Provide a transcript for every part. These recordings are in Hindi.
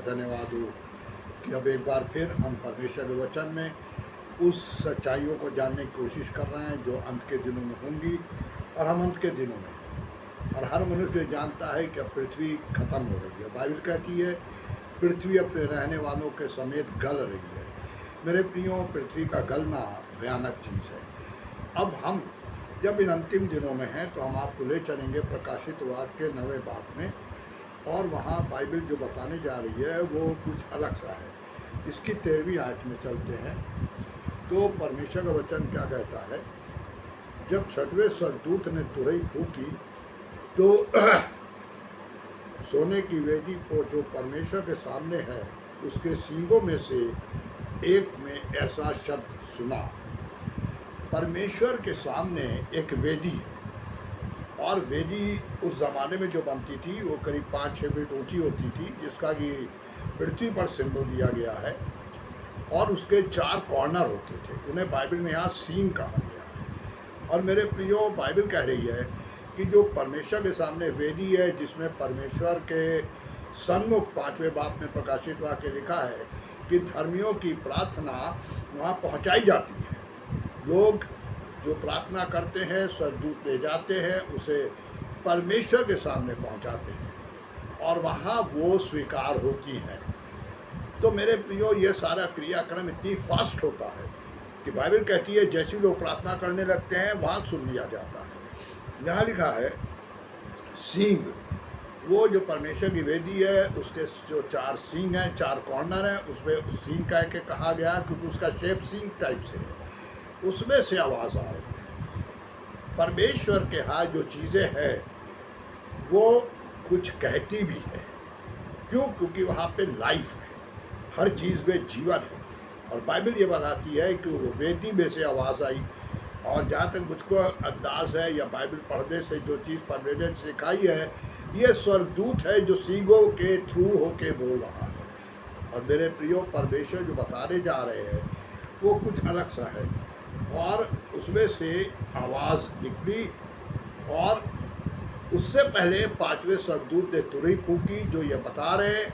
धन्यवाद हो कि अब एक बार फिर हम परमेश्वर के वचन में उस सच्चाइयों को जानने की कोशिश कर रहे हैं जो अंत के दिनों में होंगी। और हम अंत के दिनों में हैं और हर मनुष्य जानता है कि अब पृथ्वी खत्म हो रही है। बाइबल कहती है पृथ्वी अपने रहने वालों के समेत गल रही है। मेरे प्रियो, पृथ्वी का गलना भयानक चीज़ है। अब हम जब इन अंतिम दिनों में हैं तो हम आपको ले चलेंगे प्रकाशित वाक्य के 9वें बाब में, और वहाँ बाइबल जो बताने जा रही है वो कुछ अलग सा है। इसकी 13वीं आयत में चलते हैं तो परमेश्वर का वचन क्या कहता है। जब छठवें स्वर्गदूत ने तुरही फूकी तो सोने की वेदी को जो परमेश्वर के सामने है उसके सींगों में से एक में ऐसा शब्द सुना। परमेश्वर के सामने एक वेदी है, और वेदी उस ज़माने में जो बनती थी वो करीब 5-6 फीट ऊंची होती थी, जिसका कि पृथ्वी पर सिंबल दिया गया है, और उसके 4 कॉर्नर होते थे। उन्हें बाइबल में यहाँ सींग कहा गया है। और मेरे प्रियो, बाइबल कह रही है कि जो परमेश्वर के सामने वेदी है जिसमें परमेश्वर के सन्मुख 5वें बाब में प्रकाशित वाक्य लिखा है कि धर्मियों की प्रार्थना वहाँ पहुँचाई जाती है। लोग जो प्रार्थना करते हैं स्वर्गदूत ले जाते हैं, उसे परमेश्वर के सामने पहुँचाते हैं और वहाँ वो स्वीकार होती हैं। तो मेरे प्रियो, ये सारा क्रियाक्रम इतनी फास्ट होता है कि बाइबल कहती है जैसे लोग प्रार्थना करने लगते हैं वहाँ सुन लिया जाता है। यहाँ लिखा है सींग, वो जो परमेश्वर की वेदी है उसके जो 4 सींग हैं, 4 कॉर्नर हैं, उसमें सींग कह के कहा गया क्योंकि उसका शेप सींग टाइप से है। उसमें से आवाज़ आ रही है। परमेश्वर के हाथ जो चीज़ें हैं वो कुछ कहती भी है। क्यों? क्योंकि वहाँ पे लाइफ है, हर चीज़ में जीवन है। और बाइबल ये बताती है कि वो वेदी में से आवाज़ आई। और जहाँ तक मुझको अंदाज है या बाइबल पढ़ने से जो चीज़ परमेश्वर ने सिखाई है, ये स्वर्गदूत है जो सींगों के थ्रू होके बोल रहा है। और मेरे प्रियो, परमेश्वर जो बताने जा रहे हैं वो कुछ अलग सा है। और उसमें से आवाज़ निकली, और उससे पहले 5वें स्वर्गदूत ने तुरही फूकी, जो ये बता रहे हैं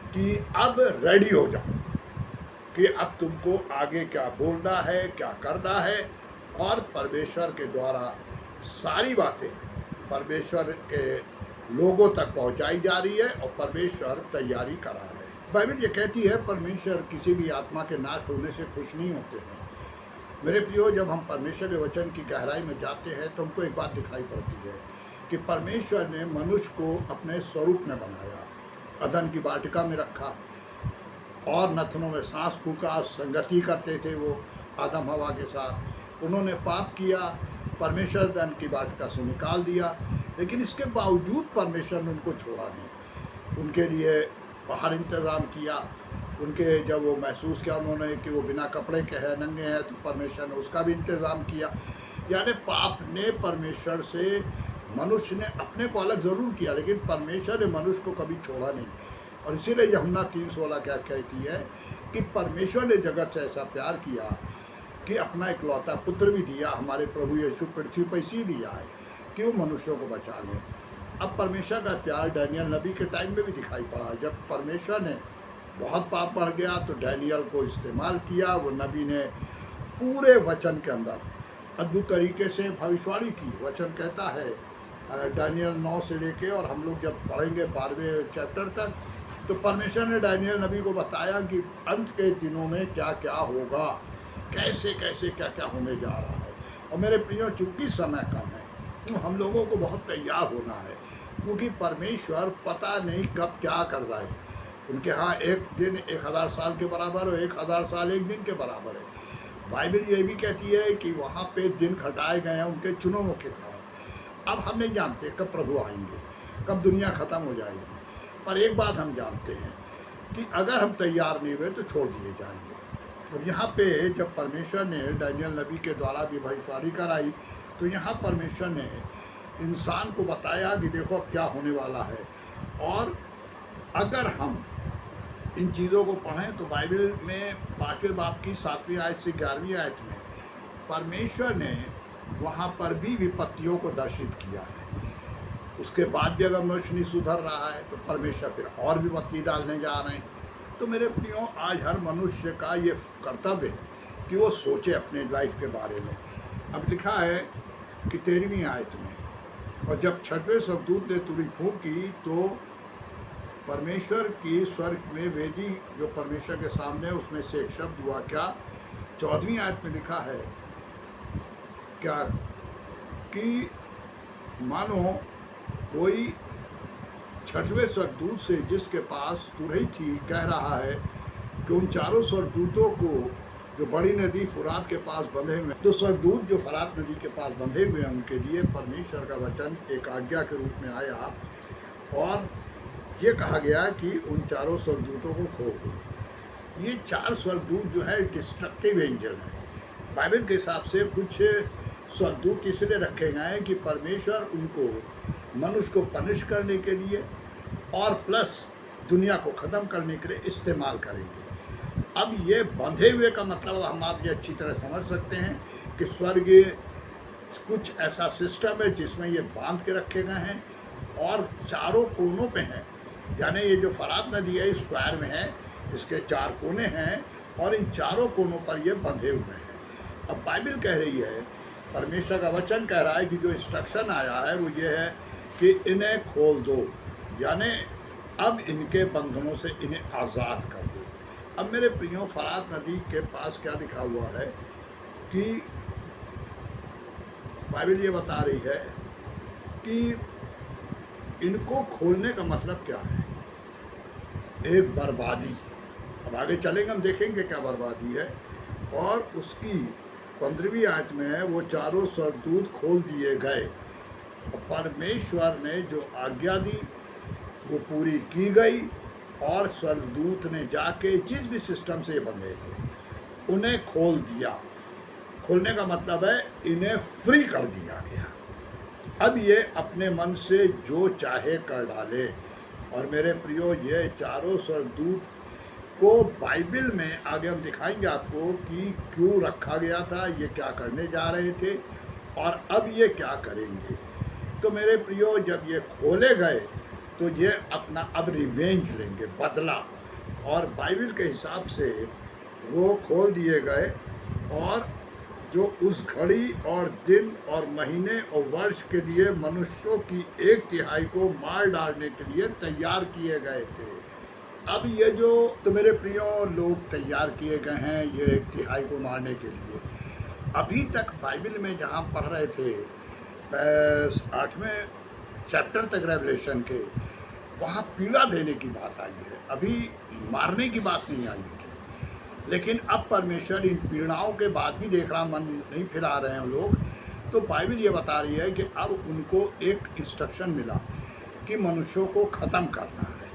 कि अब रेडी हो जाओ कि अब तुमको आगे क्या बोलना है, क्या करना है। और परमेश्वर के द्वारा सारी बातें परमेश्वर के लोगों तक पहुंचाई जा रही है और परमेश्वर तैयारी करा रहे हैं। बाइबल ये कहती है परमेश्वर किसी भी आत्मा के नाश होने से खुश नहीं होते हैं। मेरे प्रियो, जब हम परमेश्वर के वचन की गहराई में जाते हैं तो हमको एक बात दिखाई पड़ती है कि परमेश्वर ने मनुष्य को अपने स्वरूप में बनाया, अदन की वाटिका में रखा और नथनों में सांस फूका, संगति करते थे वो आदम हवा के साथ। उन्होंने पाप किया, परमेश्वर अदन की वाटिका से निकाल दिया, लेकिन इसके बावजूद परमेश्वर ने उनको छोड़ा नहीं। उनके लिए बाहर इंतज़ाम किया। उनके जब वो महसूस किया उन्होंने कि वो बिना कपड़े के हैं, नंगे हैं, तो परमेश्वर ने उसका भी इंतज़ाम किया। यानी पाप ने परमेश्वर से, मनुष्य ने अपने को अलग ज़रूर किया, लेकिन परमेश्वर ने मनुष्य को कभी छोड़ा नहीं। और इसीलिए यूहन्ना 3:16 क्या कहती है कि परमेश्वर ने जगत से ऐसा प्यार किया कि अपना इकलौता पुत्र भी दिया, हमारे प्रभु यीशु पृथ्वी पर इसी दिया है कि वो मनुष्यों को बचा लें। अब परमेश्वर का प्यार डैनियल नबी के टाइम में भी दिखाई पड़ा। जब परमेश्वर ने बहुत पाप बढ़ गया तो डैनियल को इस्तेमाल किया। वो नबी ने पूरे वचन के अंदर अद्भुत तरीके से भविष्यवाणी की। वचन कहता है डैनियल 9 से लेके, और हम लोग जब पढ़ेंगे 12वें चैप्टर तक, तो परमेश्वर ने डैनियल नबी को बताया कि अंत के दिनों में क्या क्या होगा, कैसे कैसे क्या क्या होने जा रहा है। और मेरे प्रियो, चूँकि समय कम है तो हम लोगों को बहुत तैयार होना है, क्योंकि परमेश्वर पता नहीं कब क्या कर रहा है। उनके यहाँ एक दिन 1000 साल के बराबर और 1000 साल एक दिन के बराबर है। बाइबल ये भी कहती है कि वहाँ पे दिन घटाए गए हैं उनके चुनावों के कारण। अब हम नहीं जानते कब प्रभु आएंगे, कब दुनिया ख़त्म हो जाएगी, पर एक बात हम जानते हैं कि अगर हम तैयार नहीं हुए तो छोड़ दिए जाएंगे। और यहाँ पे जब परमेश्वर ने डैनियल नबी के द्वारा भी भविष्यवाणी कराई, तो यहाँ परमेश्वर ने इंसान को बताया कि देखो अब क्या होने वाला है। और अगर हम इन चीज़ों को पढ़ें तो बाइबल में 5वें बाब की 7वीं आयत से 11वीं आयत में परमेश्वर ने वहाँ पर भी विपत्तियों को दर्शित किया है। उसके बाद भी अगर मनुष्य नहीं सुधर रहा है तो परमेश्वर फिर और भी बत्ती डालने जा रहे हैं। तो मेरे प्रियो, आज हर मनुष्य का ये कर्तव्य है कि वो सोचे अपने लाइफ के बारे में। अब लिखा है कि 13वीं आयत में, और जब छठवें स्वर्गदूत ने तुरही फूंकी तो परमेश्वर की स्वर्ग में वेदी जो परमेश्वर के सामने है उसमें से एक शब्द हुआ। क्या? 14वीं आयत में लिखा है क्या कि मानो कोई छठवें स्वर्गदूत से जिसके पास तुरही थी कह रहा है कि उन चारों स्वर्गदूतों को जो बड़ी नदी फुरात के पास बंधे हुए, तो स्वर्गदूत जो फुरात नदी के पास बंधे हुए हैं उनके लिए परमेश्वर का वचन एक आज्ञा के रूप में आया, और ये कहा गया कि उन चारों स्वर्गदूतों को खो दो। ये 4 स्वर्गदूत जो है डिस्ट्रक्टिव एंजल है। बाइबल के हिसाब से कुछ स्वर्गदूत इसलिए रखे गए हैं कि परमेश्वर उनको मनुष्य को पनिश करने के लिए और प्लस दुनिया को ख़त्म करने के लिए इस्तेमाल करेंगे। अब ये बंधे हुए का मतलब हम आप ये अच्छी तरह समझ सकते हैं कि स्वर्ग कुछ ऐसा सिस्टम है जिसमें ये बांध के रखे गए हैं और चारों कोनों पे हैं। यानी ये जो फरात नदी है स्क्वायर में है, इसके 4 कोने हैं और इन चारों कोनों पर ये बंधे हुए हैं। अब बाइबल कह रही है, परमेश्वर का वचन कह रहा है कि जो इंस्ट्रक्शन आया है वो ये है कि इन्हें खोल दो, यानी अब इनके बंधनों से इन्हें आज़ाद कर दो। अब मेरे प्रियो, फरात नदी के पास क्या लिखा हुआ है कि बाइबल ये बता रही है कि इनको खोलने का मतलब क्या है? एक बर्बादी। अब आगे चलेंगे हम देखेंगे क्या बर्बादी है। और उसकी 15वीं आयत में है, वो चारों स्वर्गदूत खोल दिए गए और परमेश्वर ने जो आज्ञा दी वो पूरी की गई, और स्वर्गदूत ने जाके जिस भी सिस्टम से ये बंधे थे उन्हें खोल दिया। खोलने का मतलब है इन्हें फ्री कर दिया गया। अब ये अपने मन से जो चाहे कर डाले। और मेरे प्रियो, ये चारों स्वर्गदूत को बाइबल में आगे हम दिखाएंगे आपको कि क्यों रखा गया था, ये क्या करने जा रहे थे और अब ये क्या करेंगे। तो मेरे प्रियो, जब ये खोले गए तो ये अपना अब रिवेंज लेंगे, बदला। और बाइबल के हिसाब से वो खोल दिए गए और जो उस घड़ी और दिन और महीने और वर्ष के लिए मनुष्यों की 1/3 को मार डालने के लिए तैयार किए गए थे। अब ये जो तो मेरे प्रियो लोग तैयार किए गए हैं ये 1/3 को मारने के लिए, अभी तक बाइबल में जहाँ पढ़ रहे थे 8वें चैप्टर तक रेवलेशन के, वहाँ पीड़ा देने की बात आई है, अभी मारने की बात नहीं आई थी। लेकिन अब परमेश्वर इन पीड़ाओं के बाद भी देख रहा, मन नहीं फिरा रहे हैं लोग, तो बाइबल ये बता रही है कि अब उनको एक इंस्ट्रक्शन मिला कि मनुष्यों को ख़त्म करना है।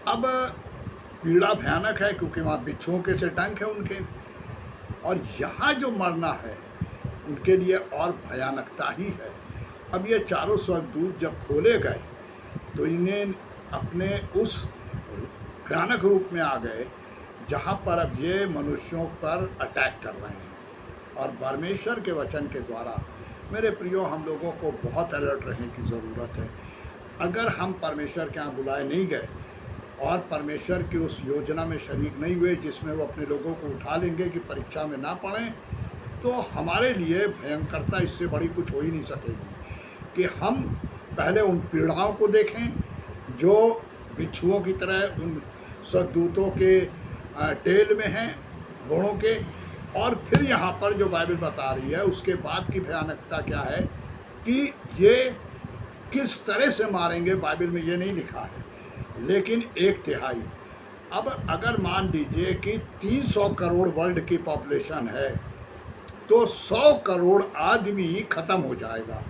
अब पीड़ा भयानक है क्योंकि वहाँ बिच्छुओं के से डंक है उनके, और यहाँ जो मरना है उनके लिए और भयानकता ही है। अब ये चारों स्वर्गदूत जब खोले गए तो इन्हें अपने उस भयानक रूप में आ गए जहाँ पर अब ये मनुष्यों पर अटैक कर रहे हैं। और परमेश्वर के वचन के द्वारा मेरे प्रियो, हम लोगों को बहुत अलर्ट रहने की ज़रूरत है। अगर हम परमेश्वर के यहाँ बुलाए नहीं गए और परमेश्वर की उस योजना में शरीक नहीं हुए जिसमें वो अपने लोगों को उठा लेंगे कि परीक्षा में ना पढ़ें, तो हमारे लिए भयंकरता इससे बड़ी कुछ हो ही नहीं सकेगी कि हम पहले उन पीड़ाओं को देखें जो बिच्छुओं की तरह उन स्वर्गदूतों के टेल में हैं, घोड़ों के, और फिर यहाँ पर जो बाइबल बता रही है उसके बाद की भयानकता क्या है कि ये किस तरह से मारेंगे, बाइबल में ये नहीं लिखा है, लेकिन 1/3। अब अगर मान लीजिए कि 300 करोड़ वर्ल्ड की पॉपुलेशन है तो 100 करोड़ आदमी ख़त्म हो जाएगा।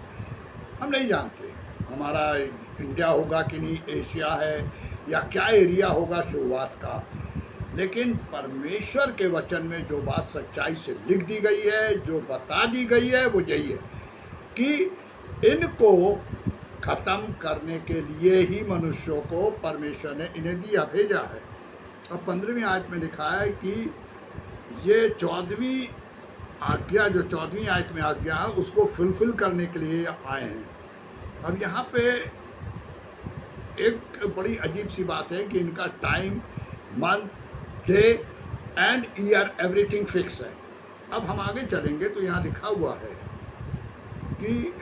हम नहीं जानते हमारा इंडिया होगा कि नहीं, एशिया है या क्या एरिया होगा शुरुआत का, लेकिन परमेश्वर के वचन में जो बात सच्चाई से लिख दी गई है, जो बता दी गई है, वो यही है कि इनको ख़त्म करने के लिए ही मनुष्यों को परमेश्वर ने इन्हें दिया, भेजा है। अब 15वीं आयत में लिखा है कि ये 14वीं आज्ञा, जो 14वीं आयत में आज्ञा है, उसको फुलफिल करने के लिए आए हैं। अब यहाँ पे एक बड़ी अजीब सी बात है कि इनका time, month, day and year everything fix है। अब हम आगे चलेंगे तो यहाँ लिखा हुआ है कि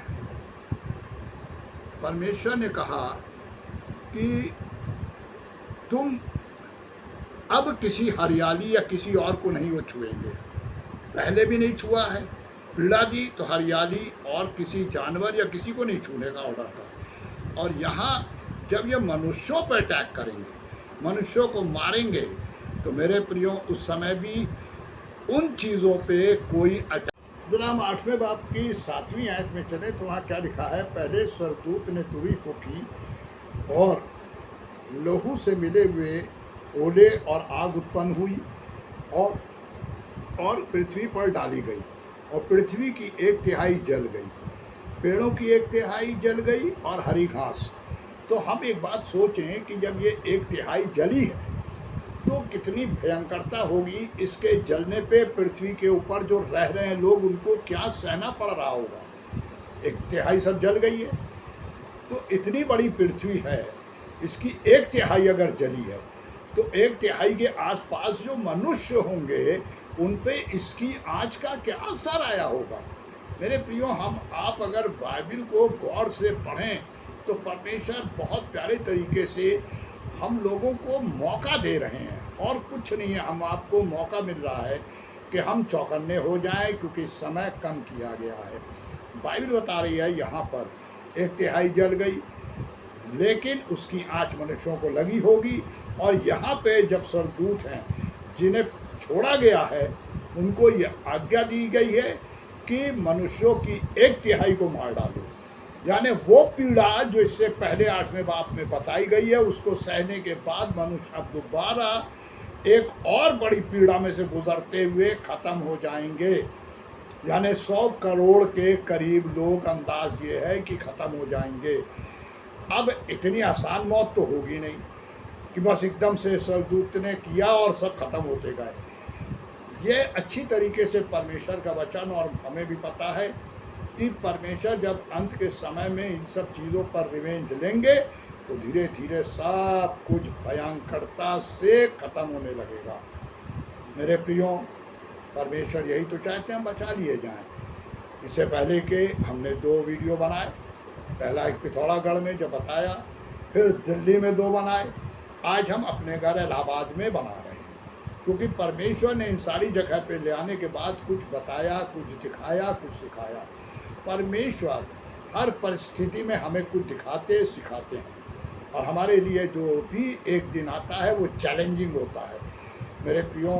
परमेश्वर ने कहा कि तुम अब किसी हरियाली या किसी और को नहीं वो छुएंगे, पहले भी नहीं छुआ है। पीड़ा दी तो हरियाली और किसी जानवर या किसी को नहीं छूने का ऑर्डर था। और यहाँ जब ये मनुष्यों पर अटैक करेंगे, मनुष्यों को मारेंगे, तो मेरे प्रियो उस समय भी उन चीज़ों पे कोई अटैक। जरा हम 8वें बाब की 7वीं आयत में चले तो वहाँ क्या लिखा है, पहले स्वर्गदूत ने तुरही फूंकी और लहू से मिले हुए ओले और आग उत्पन्न हुई और पृथ्वी पर डाली गई, और पृथ्वी की 1/3 जल गई, पेड़ों की 1/3 जल गई और हरी घास। तो हम एक बात सोचें कि जब ये 1/3 जली है तो कितनी भयंकरता होगी इसके जलने पे। पृथ्वी के ऊपर जो रह रहे हैं लोग, उनको क्या सहना पड़ रहा होगा। 1/3 सब जल गई है, तो इतनी बड़ी पृथ्वी है, इसकी 1/3 अगर जली है तो 1/3 के आसपास जो मनुष्य होंगे उन पे इसकी आँच का क्या असर आया होगा। मेरे प्रियो, हम आप अगर बाइबिल को गौर से पढ़ें तो परमेश्वर बहुत प्यारे तरीके से हम लोगों को मौका दे रहे हैं, और कुछ नहीं है, हम आपको मौका मिल रहा है कि हम चौकन्ने हो जाएं, क्योंकि समय कम किया गया है। बाइबिल बता रही है यहाँ पर 1/3 जल गई, लेकिन उसकी आँच मनुष्यों को लगी होगी। और यहाँ पे जब स्वर्गदूत हैं जिन्हें छोड़ा गया है, उनको ये आज्ञा दी गई है कि मनुष्यों की 1/3 को मार डालो। यानी वो पीड़ा जो इससे पहले 8वें बाब में बताई गई है, उसको सहने के बाद मनुष्य अब दोबारा एक और बड़ी पीड़ा में से गुजरते हुए ख़त्म हो जाएंगे। यानी 100 करोड़ के करीब लोग, अंदाज ये है कि ख़त्म हो जाएंगे। अब इतनी आसान मौत तो होगी नहीं कि बस एकदम से स्वर्गदूत ने किया और सब खत्म होते गए। ये अच्छी तरीके से परमेश्वर का वचन, और हमें भी पता है कि परमेश्वर जब अंत के समय में इन सब चीज़ों पर रिवेंज लेंगे तो धीरे धीरे सब कुछ भयंकरता से ख़त्म होने लगेगा। मेरे प्रियो, परमेश्वर यही तो चाहते हैं हम बचा लिए जाएं। इससे पहले के हमने 2 वीडियो बनाए, पहला एक पिथौरागढ़ में जब बताया, फिर दिल्ली में 2 बनाए, आज हम अपने घर इलाहाबाद में बना रहे हैं, क्योंकि परमेश्वर ने इन सारी जगह पे ले आने के बाद कुछ बताया, कुछ दिखाया, कुछ सिखाया। परमेश्वर हर परिस्थिति में हमें कुछ दिखाते सिखाते हैं, और हमारे लिए जो भी एक दिन आता है वो चैलेंजिंग होता है। मेरे प्रियो,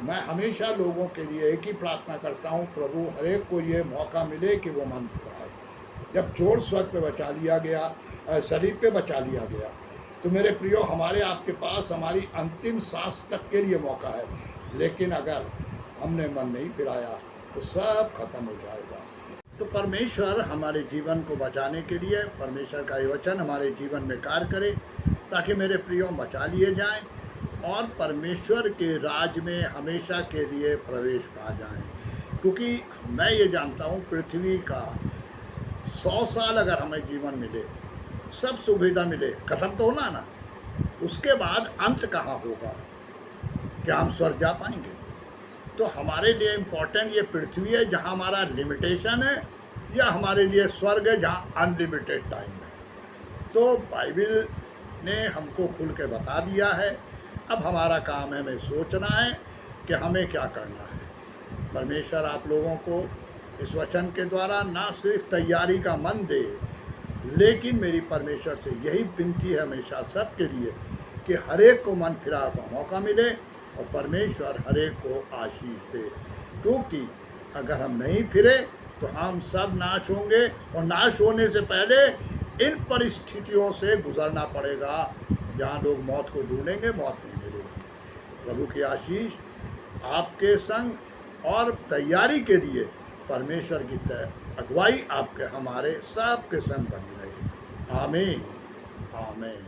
मैं हमेशा लोगों के लिए एक ही प्रार्थना करता हूँ, प्रभु हर एक को ये मौका मिले कि वो मन फिराए। जब चोर स्वर्ग पे बचा लिया गया, सलीब पे बचा लिया गया, तो मेरे प्रियो, हमारे आपके पास हमारी अंतिम सांस तक के लिए मौका है। लेकिन अगर हमने मन नहीं फिराया तो सब खत्म हो जाएगा। तो परमेश्वर हमारे जीवन को बचाने के लिए, परमेश्वर का ये वचन हमारे जीवन में कार्य करे, ताकि मेरे प्रियो बचा लिए जाएं और परमेश्वर के राज में हमेशा के लिए प्रवेश पा जाएं। क्योंकि मैं ये जानता हूँ, पृथ्वी का 100 साल अगर हमें जीवन मिले, सब सुविधा मिले, खत्म तो होना ना, उसके बाद अंत कहाँ होगा? क्या हम स्वर्ग जा पाएंगे? तो हमारे लिए इम्पोर्टेंट ये पृथ्वी है जहाँ हमारा लिमिटेशन है, या हमारे लिए स्वर्ग है जहाँ अनलिमिटेड टाइम है? तो बाइबिल ने हमको खुल के बता दिया है। अब हमारा काम है हमें सोचना है कि हमें क्या करना है। परमेश्वर आप लोगों को इस वचन के द्वारा ना सिर्फ तैयारी का मन दे, लेकिन मेरी परमेश्वर से यही विनती है हमेशा सबके लिए कि हर एक को मन फिरा का मौका मिले और परमेश्वर हर एक को आशीष दे। क्योंकि अगर हम नहीं फिरे तो हम सब नाश होंगे, और नाश होने से पहले इन परिस्थितियों से गुजरना पड़ेगा जहाँ लोग मौत को ढूंढेंगे, मौत नहीं मिलेगी। प्रभु की आशीष आपके संग, और तैयारी के लिए परमेश्वर की अगुवाई आपके हमारे सब के संग बनी रहे। आमीन, आमीन।